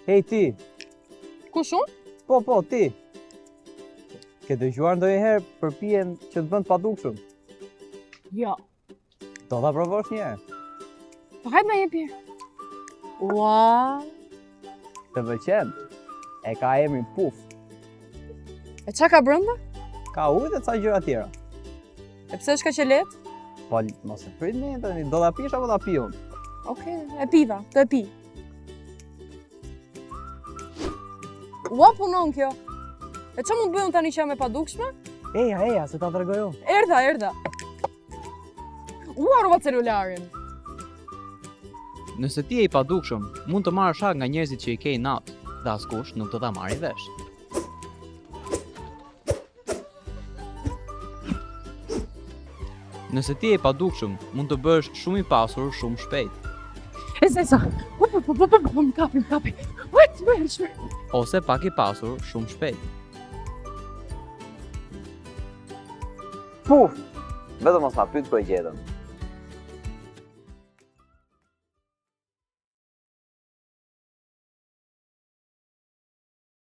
Hej ti, Kush unë? po, ti. Ke dëgjuar ndonjëherë për pijen që të bën të padukshëm? Jo. Do ta provosh një herë. Po hajt me jepi. Ua. Të pëlqen? E ka emrin Puf. E qa ka brënda? Ka ujë dhe ca gjëra tjera. E pse është ka që letë? Po mos e prit ne tani, do ta pish apo ta pi unë? Okej, e piva, të e pi. Ua punon kjo. E qa mund bëjmë tani që jam e padukshme? Eja, se ta tregoj unë. Erdha. Ua rruva celularin. Nëse ti je i padukshëm, mund të marrësh shak nga njerëzit që i ke natë, dhe askush nuk do ta marrë vesh. Nëse ti je i padukshëm, mund të bësh shumë i pasur shumë shpejt, E sa. Kapi. Wait. ose pak i pasur shumë shpejt. Puf! Vetëm mos ta pyet ku e gjetën.